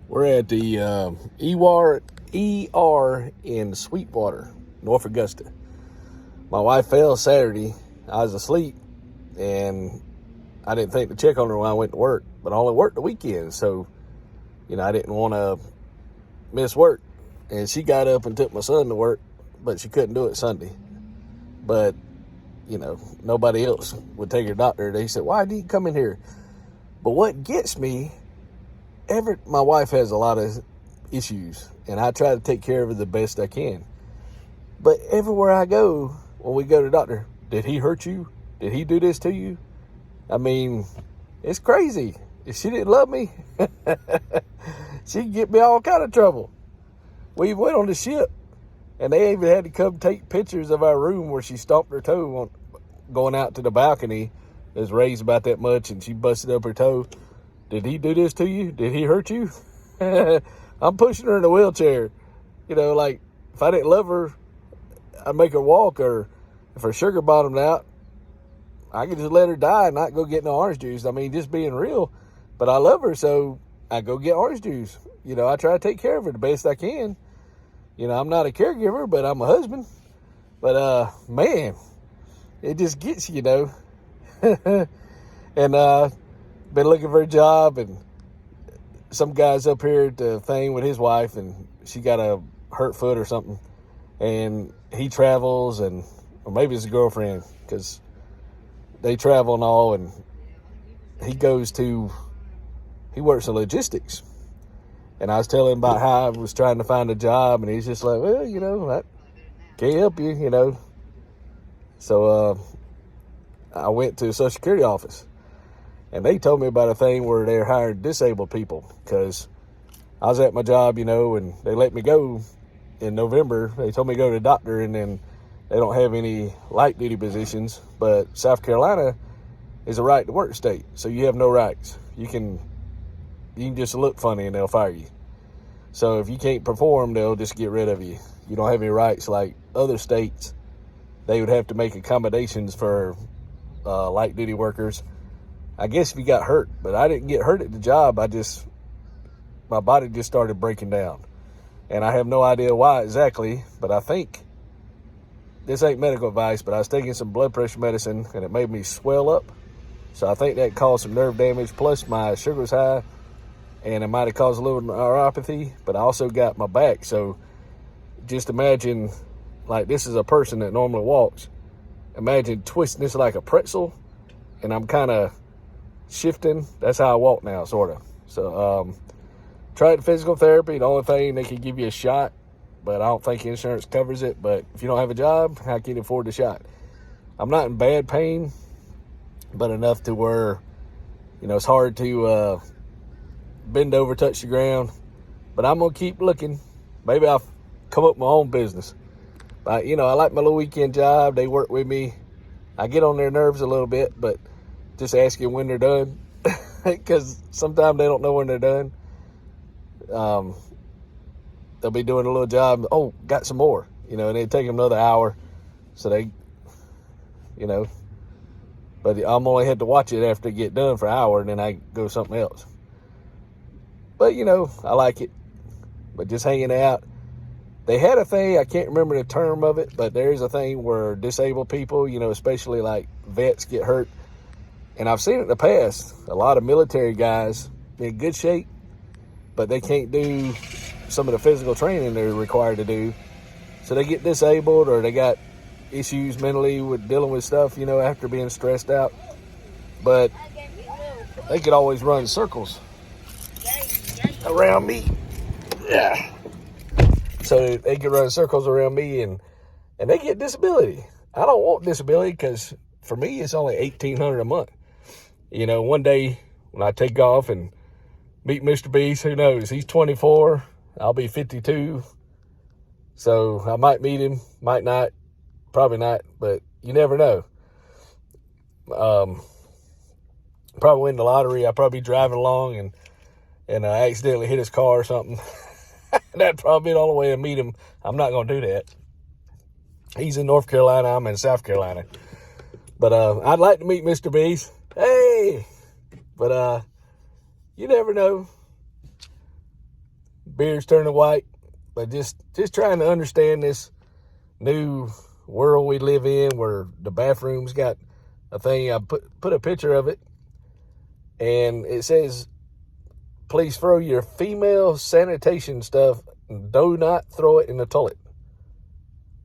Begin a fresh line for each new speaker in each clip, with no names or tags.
We're at the ER in Sweetwater, North Augusta. My wife fell Saturday. I was asleep, and I didn't think to check on her when I went to work, but I only worked the weekend, so, I didn't want to miss work. And she got up and took my son to work, but she couldn't do it Sunday. But, nobody else would take her doctor. They said, why did you come in here? But what gets me, my wife has a lot of issues, and I try to take care of her the best I can. But everywhere I go, when we go to the doctor, did he hurt you? Did he do this to you? I mean, it's crazy. If she didn't love me, she'd get me all kind of trouble. We went on the ship, and they even had to come take pictures of our room where she stomped her toe going out to the balcony. It was raised about that much, and she busted up her toe. Did he do this to you? Did he hurt you? I'm pushing her in a wheelchair. Like, if I didn't love her, I'd make her walk, or if her sugar bottomed out, I could just let her die and not go get no orange juice. I mean, just being real. But I love her, so I go get orange juice. I try to take care of her the best I can. I'm not a caregiver, but I'm a husband. But, man, it just gets you, And, been looking for a job, and some guy's up here at the thing with his wife, and she got a hurt foot or something, and he travels, or maybe it's a girlfriend, because they travel and all, and he works in logistics. And I was telling him about how I was trying to find a job, and he's just like, well, I can't help you, So I went to the Social Security office, and they told me about a thing where they're hiring disabled people, because I was at my job, and they let me go in November. They told me to go to the doctor, and then they don't have any light duty positions, but South Carolina is a right to work state, so you have no rights. You can just look funny and they'll fire you. So if you can't perform, they'll just get rid of you. You don't have any rights like other states. They would have to make accommodations for light duty workers. I guess if you got hurt, but I didn't get hurt at the job. My body just started breaking down, and I have no idea why exactly, but I think this ain't medical advice, but I was taking some blood pressure medicine, and it made me swell up. So I think that caused some nerve damage, plus my sugar was high, and it might have caused a little neuropathy, but I also got my back. So just imagine, like, this is a person that normally walks. Imagine twisting this like a pretzel, and I'm kind of shifting. That's how I walk now, sort of. So tried physical therapy. The only thing, they can give you a shot, but I don't think insurance covers it. But if you don't have a job, how can you afford the shot? I'm not in bad pain, but enough to where, it's hard to bend over, touch the ground. But I'm going to keep looking. Maybe I'll come up with my own business. But, I like my little weekend job. They work with me. I get on their nerves a little bit, but just asking when they're done, because sometimes they don't know when they're done. They'll be doing a little job. Oh, got some more, and it'd take them another hour. So they, but I'm only had to watch it after it get done for an hour, and then I go something else. But, I like it. But just hanging out. They had a thing, I can't remember the term of it, but there's a thing where disabled people, especially like vets, get hurt. And I've seen it in the past. A lot of military guys in good shape, but they can't do some of the physical training they're required to do. So they get disabled, or they got issues mentally with dealing with stuff, after being stressed out. But they could always run circles around me. Yeah. So they could run circles around me, and they get disability. I don't want disability, because for me, it's only $1,800 a month. One day when I take off and meet Mr. Beast, who knows? He's 24. I'll be 52. So I might meet him, might not, probably not, but you never know. Probably win the lottery. I'll probably be driving along and I accidentally hit his car or something. That'd probably be the only way to meet him. I'm not going to do that. He's in North Carolina. I'm in South Carolina. But I'd like to meet Mr. Beast. Hey! But you never know. beard's turning white. But just trying to understand this new world we live in where the bathroom's got a thing. I put a picture of it, and it says, please throw your female sanitation stuff and do not throw it in the toilet.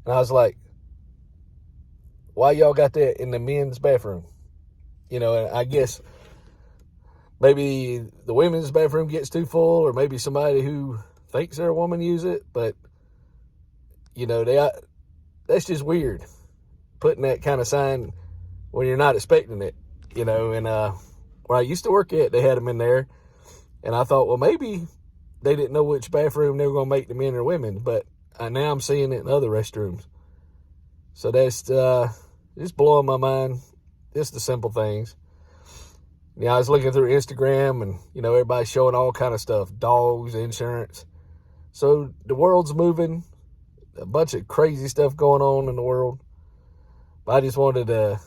And I was like, why y'all got that in the men's bathroom? You know, and I guess maybe the women's bathroom gets too full, or maybe somebody who thinks they're a woman use it, but, you know, that's just weird, putting that kind of sign when you're not expecting it, you know. And where I used to work at, they had them in there, and I thought, well, maybe they didn't know which bathroom they were going to make the men or women, but now I'm seeing it in other restrooms. So that's just blowing my mind, just the simple things. I was looking through Instagram, and, you know, everybody's showing all kind of stuff, dogs, insurance. So the world's moving, a bunch of crazy stuff going on in the world. But I just wanted to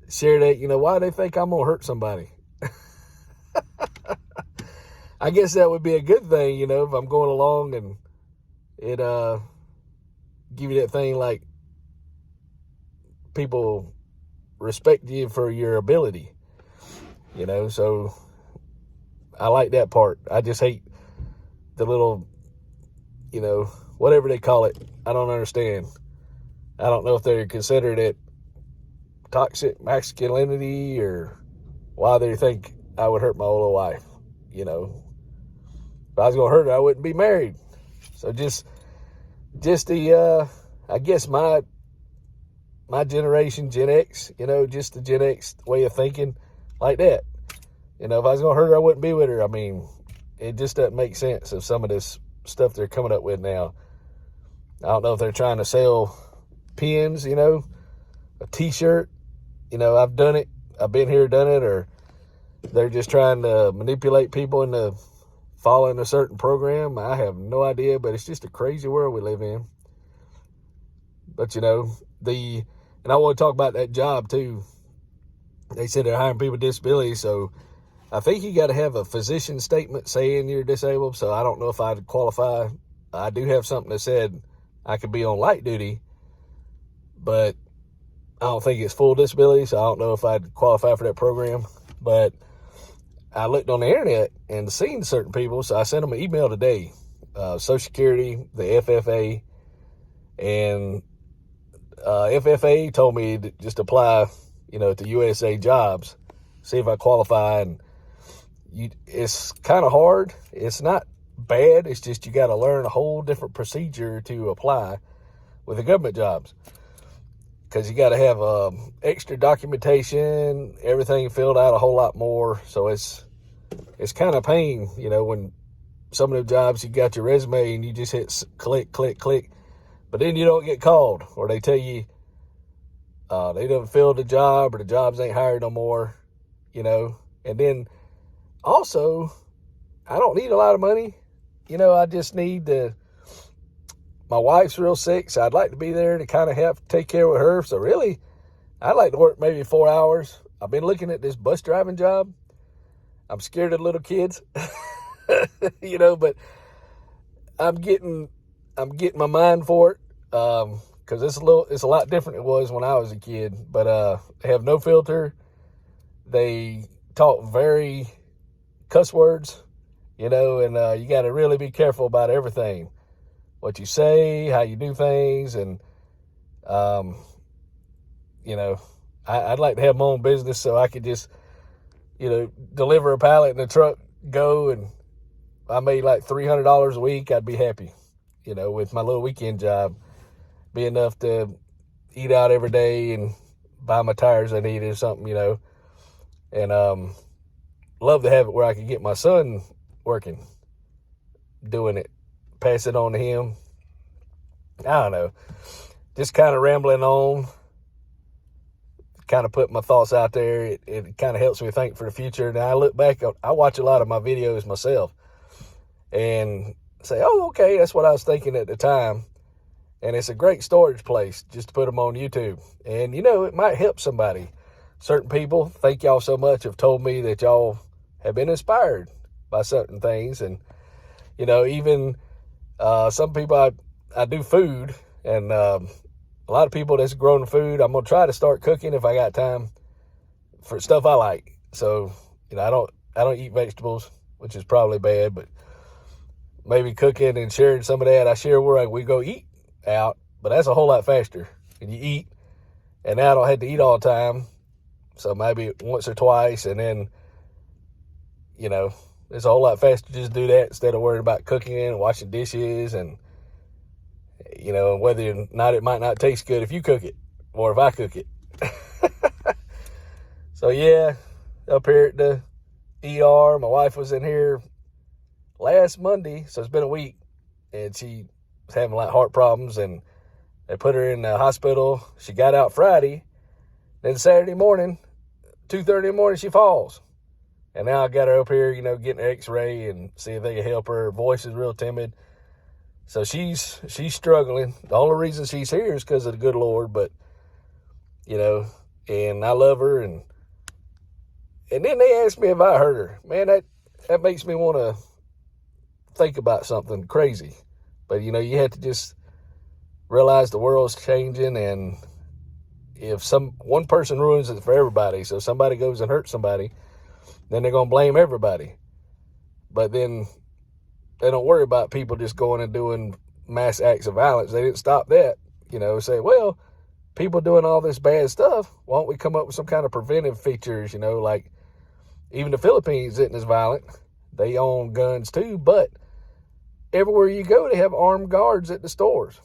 share that, you know, why they think I'm going to hurt somebody. I guess that would be a good thing, you know, if I'm going along and it give you that thing like people respect you for your ability, you know. So I like that part. I just hate the little, you know, whatever they call it. I don't understand. I don't know if they're considered it toxic masculinity or why they think I would hurt my old wife, you know. If I was going to hurt her, I wouldn't be married. So just the, I guess my generation, Gen X, you know, just the Gen X way of thinking like that. You know, if I was going to hurt her, I wouldn't be with her. I mean, it just doesn't make sense of some of this stuff they're coming up with now. I don't know if they're trying to sell pins, you know, a T-shirt. You know, I've done it. I've been here, done it. Or they're just trying to manipulate people into following a certain program. I have no idea, but it's just a crazy world we live in. But, you know, and I want to talk about that job, too. They said they're hiring people with disabilities, so I think you got to have a physician statement saying you're disabled, so I don't know if I'd qualify. I do have something that said I could be on light duty, but I don't think it's full disability, so I don't know if I'd qualify for that program. But I looked on the internet and seen certain people, so I sent them an email today. Social Security, the FFA, and FFA told me to just apply, you know, to USA Jobs, see if I qualify. And it's kind of hard. It's not bad. It's just you got to learn a whole different procedure to apply with the government jobs, because you got to have extra documentation, everything filled out a whole lot more. So it's kind of pain, you know, when some of the jobs you got your resume and you just hit click, click, click, but then you don't get called, or they tell you they done filled the job, or the jobs ain't hired no more, you know. And then also, I don't need a lot of money. You know, I just need my wife's real sick, so I'd like to be there to kind of help take care of her. So really, I'd like to work maybe 4 hours. I've been looking at this bus driving job. I'm scared of little kids, you know, but I'm getting my mind for it, because it's a lot different than it was when I was a kid. But they have no filter. They talk very cuss words, you know, and you got to really be careful about everything, what you say, how you do things. And you know, I'd like to have my own business so I could just, you know, deliver a pallet in the truck, go, and I made like $300 a week. I'd be happy, you know, with my little weekend job. Be enough to eat out every day and buy my tires I needed or something, you know. And love to have it where I could get my son working, doing it, pass it on to him. I don't know, just kind of rambling on, kind of put my thoughts out there. It kind of helps me think for the future. Now I look back, I watch a lot of my videos myself and say, oh, okay, that's what I was thinking at the time. And it's a great storage place just to put them on YouTube. And, you know, it might help somebody. Certain people, thank y'all so much, have told me that y'all have been inspired by certain things. And, you know, even Some people, I do food, and a lot of people that's growing food, I'm going to try to start cooking if I got time for stuff I like. So, I don't eat vegetables, which is probably bad, but maybe cooking and sharing some of that. I share where we go eat out, but that's a whole lot faster. And you eat, and now I don't have to eat all the time. So maybe once or twice, and then, it's a whole lot faster to just do that instead of worrying about cooking and washing dishes and, whether or not it might not taste good if you cook it or if I cook it. So, yeah, up here at the ER, my wife was in here last Monday, so it's been a week, and she was having heart problems, and they put her in the hospital. She got out Friday. Then Saturday morning, 2:30 in the morning, she falls. And now I got her up here, getting an x-ray and see if they can help her. Her voice is real timid. So she's struggling. The only reason she's here is because of the good Lord, but, and I love her. And then they asked me if I hurt her. Man, that makes me want to think about something crazy. But, you have to just realize the world's changing, and if one person ruins it for everybody, so somebody goes and hurts somebody, then they're going to blame everybody. But then they don't worry about people just going and doing mass acts of violence. They didn't stop that. Say, well, people doing all this bad stuff, why don't we come up with some kind of preventive features, like even the Philippines isn't as violent. They own guns too, but everywhere you go, they have armed guards at the stores.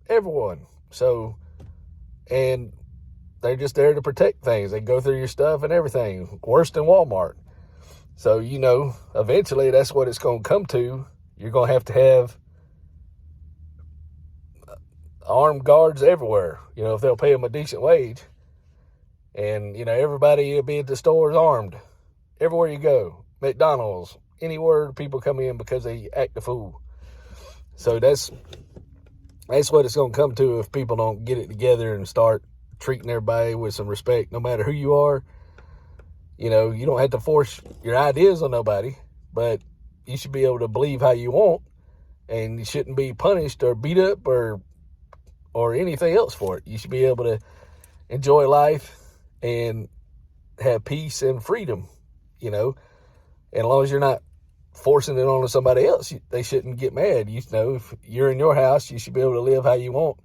Everyone. So, and they're just there to protect things. They go through your stuff and everything. Worse than Walmart. So, eventually that's what it's going to come to. You're going to have armed guards everywhere, if they'll pay them a decent wage. And, everybody will be at the stores armed. Everywhere you go. McDonald's. Anywhere people come in because they act a fool. So that's what it's going to come to if people don't get it together and start treating everybody with some respect, no matter who you are. You don't have to force your ideas on nobody, but you should be able to believe how you want, and you shouldn't be punished or beat up or anything else for it. You should be able to enjoy life and have peace and freedom, and as long as you're not forcing it on somebody else, they shouldn't get mad. If you're in your house, you should be able to live how you want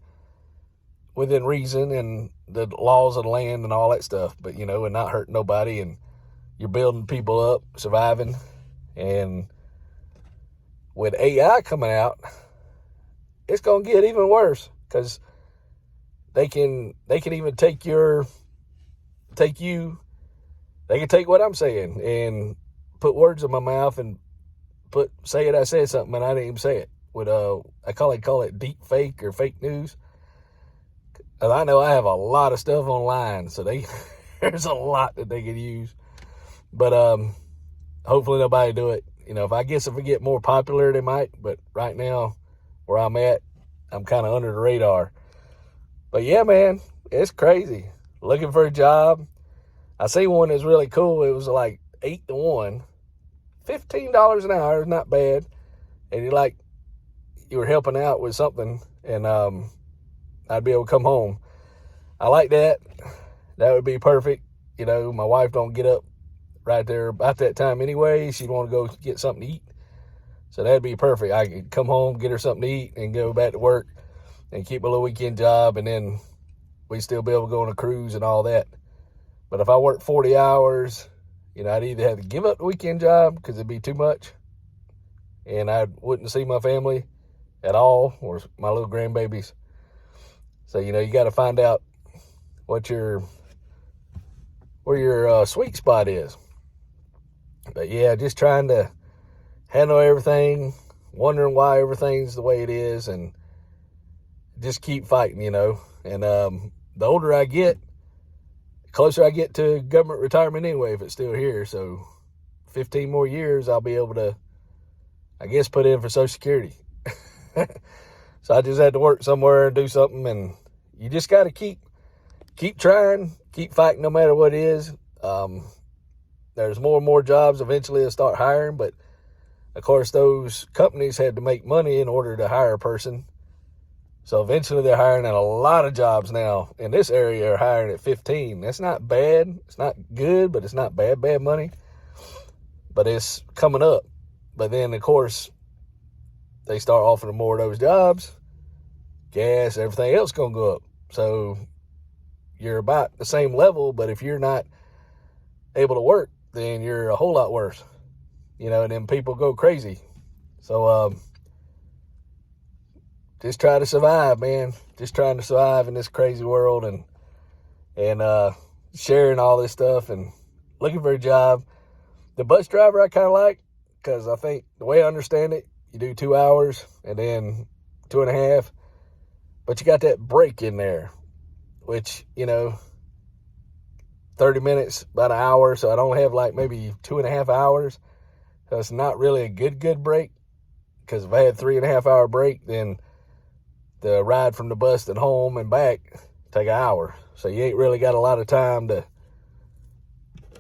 within reason and the laws of the land and all that stuff, but, and not hurt nobody, and you're building people up, surviving. And with AI coming out, it's going to get even worse, because they can even take you, they can take what I'm saying and put words in my mouth and I said something and I didn't even say it. With I call it deep fake or fake news. And I know I have a lot of stuff online, so there's a lot that they could use. But hopefully nobody do it. If we get more popular, they might. But right now, where I'm at, I'm kind of under the radar. But yeah, man, it's crazy. Looking for a job. I see one that's really cool. It was like 8 to 1. $15 an hour is not bad. And you were helping out with something, and I'd be able to come home. I like that. That would be perfect. My wife don't get up right there about that time anyway. She'd want to go get something to eat. So that'd be perfect. I could come home, get her something to eat, and go back to work and keep a little weekend job, and then we'd still be able to go on a cruise and all that. But if I worked 40 hours, I'd either have to give up the weekend job because it'd be too much, and I wouldn't see my family at all, or my little grandbabies. So, you got to find out where your sweet spot is. But yeah, just trying to handle everything, wondering why everything's the way it is, and just keep fighting, And the older I get, the closer I get to government retirement anyway, if it's still here. So 15 more years, I'll be able to, I guess, put in for Social Security. So I just had to work somewhere and do something, and you just got to keep trying, keep fighting no matter what it is. There's more and more jobs. Eventually they'll start hiring, but Of course, those companies had to make money in order to hire a person. So eventually they're hiring at a lot of jobs now. In this area, they're hiring at 15. That's not bad. It's not good, but it's not bad money. But it's coming up. But then, of course, they start offering more of those jobs. Gas, everything else going to go up. So you're about the same level, but if you're not able to work, then you're a whole lot worse. And then people go crazy. So, just try to survive, man. Just trying to survive in this crazy world and sharing all this stuff and looking for a job. The bus driver I kind of like, because I think the way I understand it, you do 2 hours and then 2.5, but you got that break in there, which, 30 minutes, about an hour. So I don't have like maybe 2.5 hours. So it's not really a good break, because if I had 3.5 hour break, then the ride from the bus to home and back take an hour. So you ain't really got a lot of time to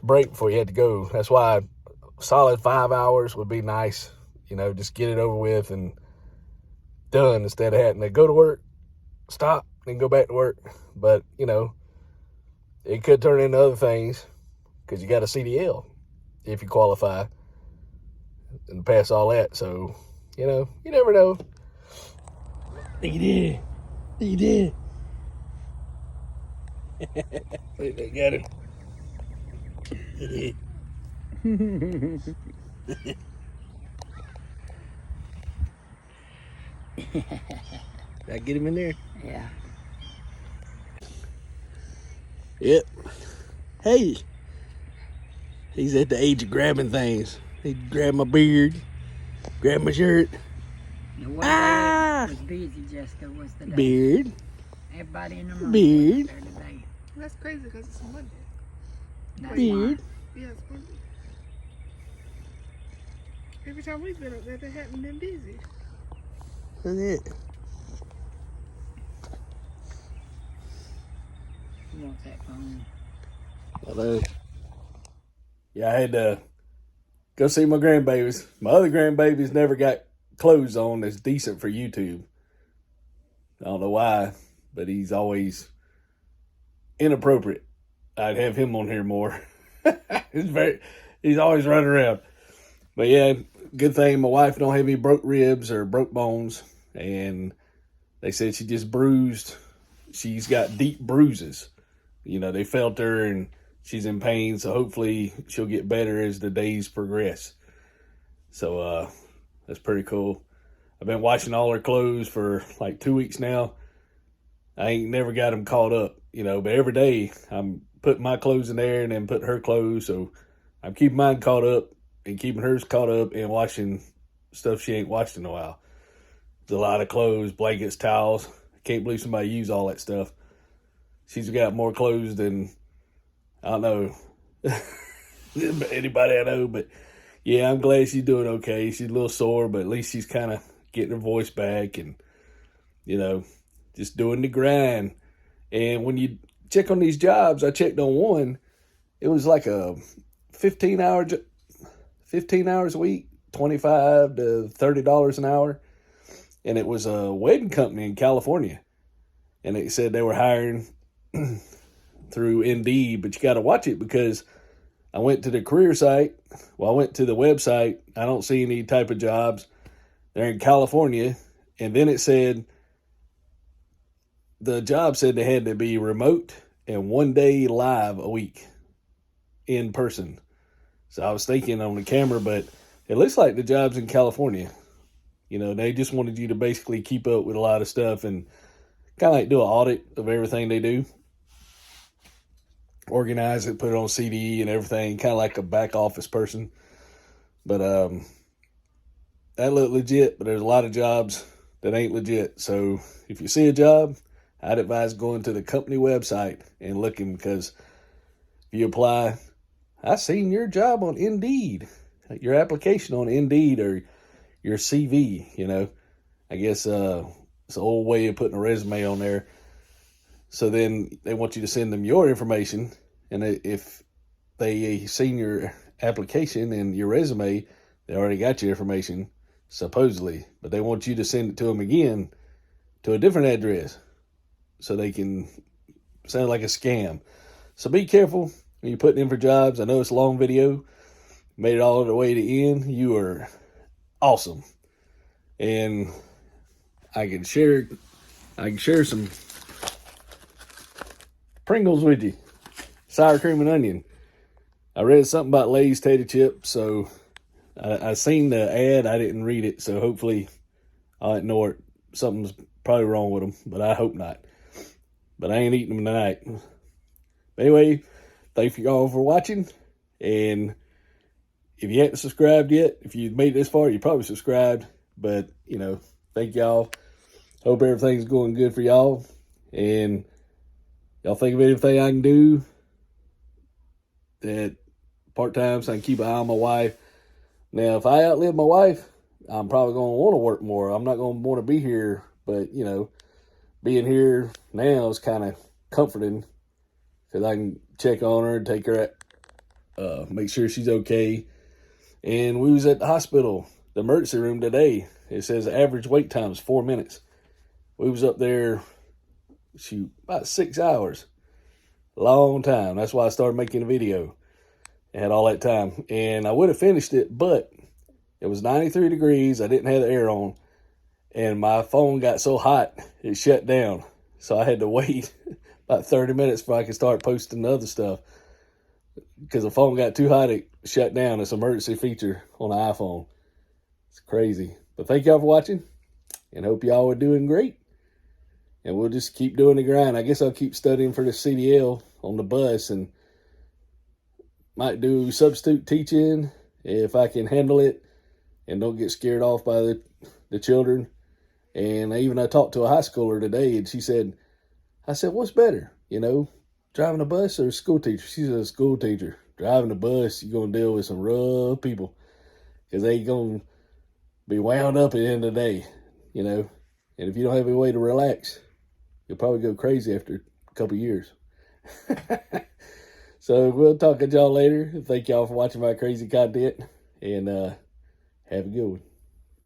break before you had to go. That's why a solid 5 hours would be nice. Just get it over with and done, instead of having to go to work, stop, and go back to work. But, it could turn into other things, because you got a CDL if you qualify and pass all that. So, you never know. Look at that. Look at that. Wait, they got him. Did I get him in there?
Yeah.
Yep. Hey. He's at the age of grabbing things. He grabbed my beard, grabbed my shirt.
The one day was busy, Jessica, was the day.
Beard.
Everybody in the room
Beard.
was there today.
That's crazy because it's Monday.
That's
Beard.
Yeah, it's Monday. Every time we've been up there, they haven't been busy.
That's it.
Who wants that phone?
Hello. Yeah, I had to go see my grandbabies. My other grandbabies never got clothes on that's decent for YouTube. I don't know why, but he's always inappropriate. I'd have him on here more. He's always running around. But yeah, good thing my wife don't have any broke ribs or broke bones. And they said she just bruised. She's got deep bruises. They felt her and she's in pain. So hopefully she'll get better as the days progress. So that's pretty cool. I've been washing all her clothes for like 2 weeks now. I ain't never got them caught up, but every day I'm putting my clothes in there and then putting her clothes. So I'm keeping mine caught up and keeping hers caught up and washing stuff she ain't washed in a while. There's a lot of clothes, blankets, towels. I can't believe somebody used all that stuff. She's got more clothes than, I don't know, anybody I know. But yeah, I'm glad she's doing okay. She's a little sore, but at least she's kind of getting her voice back and, just doing the grind. And when you check on these jobs, I checked on one. It was like a 15 hours a week, $25 to $30 an hour. And it was a wedding company in California. And it said they were hiring through Indeed, but you got to watch it, because I went to the career site. Well, I went to the website. I don't see any type of jobs. They're in California. And then it said, the job said they had to be remote and 1 day live a week in person. So I was thinking on the camera, but it looks like the job's in California. They just wanted you to basically keep up with a lot of stuff and kind of like do an audit of everything they do. Organize it, put it on CD and everything, kind of like a back office person. But that looked legit, but there's a lot of jobs that ain't legit. So if you see a job, I'd advise going to the company website and looking, because if you apply, I seen your job on Indeed, your application on Indeed or your CV, I guess it's an old way of putting a resume on there. So then they want you to send them your information. And if they seen your application and your resume, They already got your information, supposedly, but they want you to send it to them again to a different address so they can sound like a scam. So be careful when you're putting in for jobs. I know it's a long video. Made it all the way to the end. You are awesome. And I can share some Pringles with you. Sour cream and onion. I read something about Lay's tater chips, so I seen the ad. I didn't read it, so hopefully I'll ignore it. Something's probably wrong with them, but I hope not. But I ain't eating them tonight. But anyway, thank you all for watching. And if you haven't subscribed yet, if you've made it this far, you probably subscribed. But, you know, thank y'all. Hope everything's going good for y'all. And y'all think of anything I can do that part-time so I can keep an eye on my wife. Now, if I outlive my wife, I'm probably going to want to work more. I'm not going to want to be here. But, you know, being here now is kind of comforting because I can check on her and take her at, make sure she's okay. And we was at the hospital, the emergency room today. It says average wait time is 4 minutes. We was up there, about 6 hours. Long time. That's why I started making a video. I had all that time. And I would have finished it, but it was 93 degrees. I didn't have the air on. And my phone got so hot, it shut down. So I had to wait about 30 minutes before I could start posting the other stuff. Because the phone got too hot, it shut down. It's an emergency feature on the iPhone. It's crazy. But thank y'all for watching. And hope y'all are doing great. And we'll just keep doing the grind. I guess I'll keep studying for the CDL on the bus. And might do substitute teaching if I can handle it. And don't get scared off by the children. And I talked to a high schooler today, and I said, what's better, you know, driving a bus or a school teacher? She's a school teacher. Driving a bus, you're going to deal with some rough people because they going to be wound up at the end of the day, you know. And if you don't have any way to relax, you'll probably go crazy after a couple of years. So we'll talk to y'all later. Thank y'all for watching my crazy content, and have a good one.